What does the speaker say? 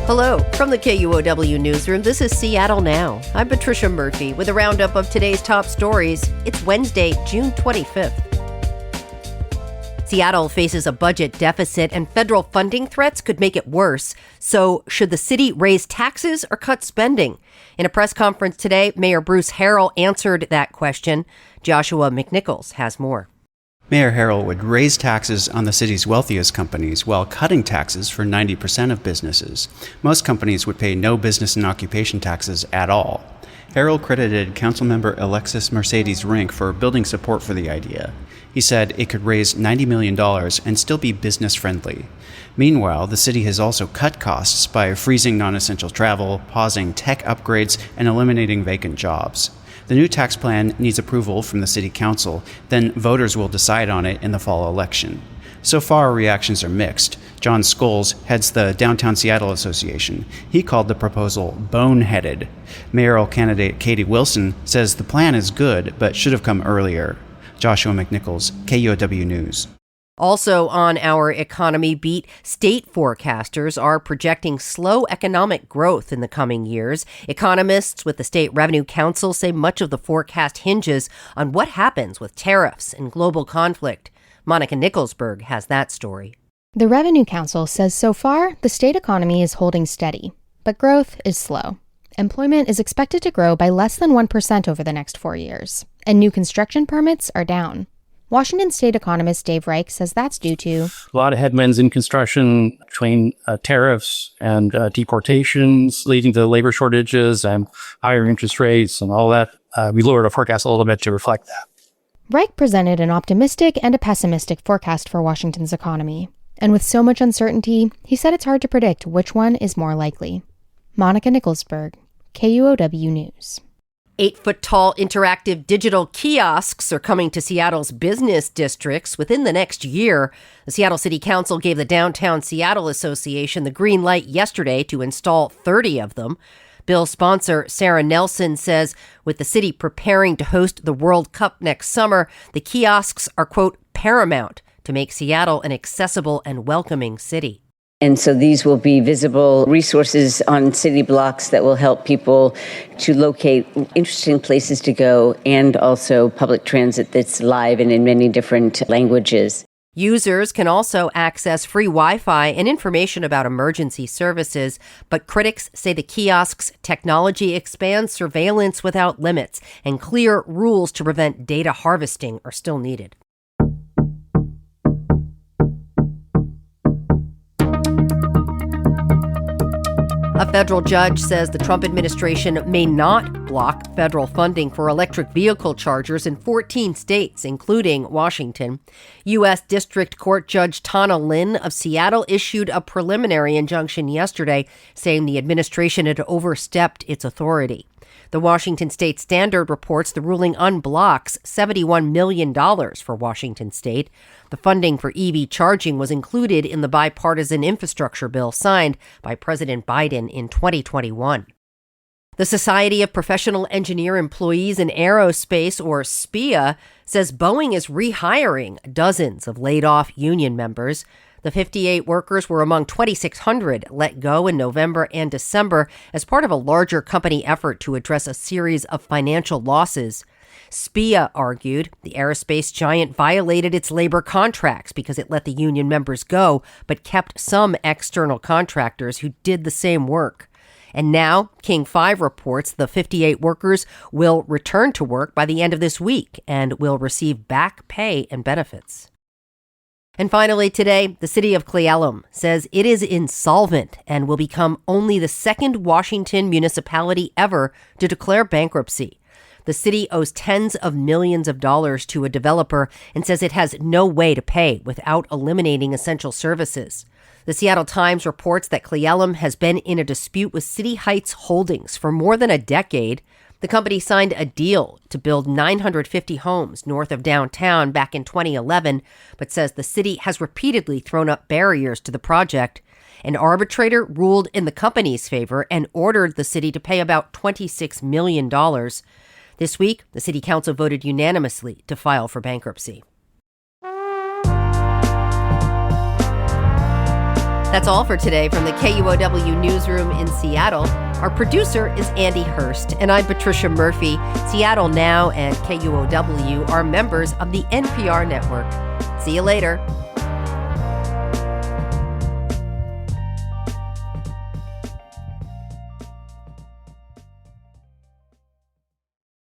Hello, from the KUOW newsroom, this is Seattle Now. I'm Patricia Murphy with a roundup of today's top stories. It's Wednesday, June 25th. Seattle faces a budget deficit and federal funding threats could make it worse. So should the city raise taxes or cut spending? In a press conference today, Mayor Bruce Harrell answered that question. Joshua McNichols has more. Mayor Harrell would raise taxes on the city's wealthiest companies while cutting taxes for 90% of businesses. Most companies would pay no business and occupation taxes at all. Harrell credited Councilmember Alexis Mercedes Rink for building support for the idea. He said it could raise $90 million and still be business-friendly. Meanwhile, the city has also cut costs by freezing non-essential travel, pausing tech upgrades, and eliminating vacant jobs. The new tax plan needs approval from the city council, then voters will decide on it in the fall election. So far, reactions are mixed. John Scholes heads the Downtown Seattle Association. He called the proposal boneheaded. Mayoral candidate Katie Wilson says the plan is good, but should have come earlier. Joshua McNichols, KUOW News. Also on our economy beat, state forecasters are projecting slow economic growth in the coming years. Economists with the State Revenue Council say much of the forecast hinges on what happens with tariffs and global conflict. Monica Nicholsberg has that story. The Revenue Council says so far, the state economy is holding steady, but growth is slow. Employment is expected to grow by less than 1% over the next 4 years, and new construction permits are down. Washington State economist Dave Reich says that's due to a lot of headwinds in construction between tariffs and deportations leading to labor shortages and higher interest rates and all that. We lowered our forecast a little bit to reflect that. Reich presented an optimistic and a pessimistic forecast for Washington's economy. And with so much uncertainty, he said it's hard to predict which one is more likely. Monica Nicholsberg, KUOW News. 8-foot-tall interactive digital kiosks are coming to Seattle's business districts within the next year. The Seattle City Council gave the Downtown Seattle Association the green light yesterday to install 30 of them. Bill sponsor Sarah Nelson says with the city preparing to host the World Cup next summer, the kiosks are, quote, paramount to make Seattle an accessible and welcoming city. And so these will be visible resources on city blocks that will help people to locate interesting places to go and also public transit that's live and in many different languages. Users can also access free Wi-Fi and information about emergency services, but critics say the kiosks' technology expands surveillance without limits, and clear rules to prevent data harvesting are still needed. A federal judge says the Trump administration may not block federal funding for electric vehicle chargers in 14 states, including Washington. U.S. District Court Judge Tana Lin of Seattle issued a preliminary injunction yesterday, saying the administration had overstepped its authority. The Washington State Standard reports the ruling unblocks $71 million for Washington State. The funding for EV charging was included in the bipartisan infrastructure bill signed by President Biden in 2021. The Society of Professional Engineer Employees in Aerospace, or SPEA, says Boeing is rehiring dozens of laid-off union members. The 58 workers were among 2,600 let go in November and December as part of a larger company effort to address a series of financial losses. SPEA argued the aerospace giant violated its labor contracts because it let the union members go, but kept some external contractors who did the same work. And now, King 5 reports the 58 workers will return to work by the end of this week and will receive back pay and benefits. And finally today, the city of Cle Elum says it is insolvent and will become only the second Washington municipality ever to declare bankruptcy. The city owes tens of millions of dollars to a developer and says it has no way to pay without eliminating essential services. The Seattle Times reports that Cle Elum has been in a dispute with City Heights Holdings for more than a decade. The company signed a deal to build 950 homes north of downtown back in 2011, but says the city has repeatedly thrown up barriers to the project. An arbitrator ruled in the company's favor and ordered the city to pay about $26 million. This week, the city council voted unanimously to file for bankruptcy. That's all for today from the KUOW newsroom in Seattle. Our producer is Andy Hurst, and I'm Patricia Murphy. Seattle Now and KUOW are members of the NPR network. See you later.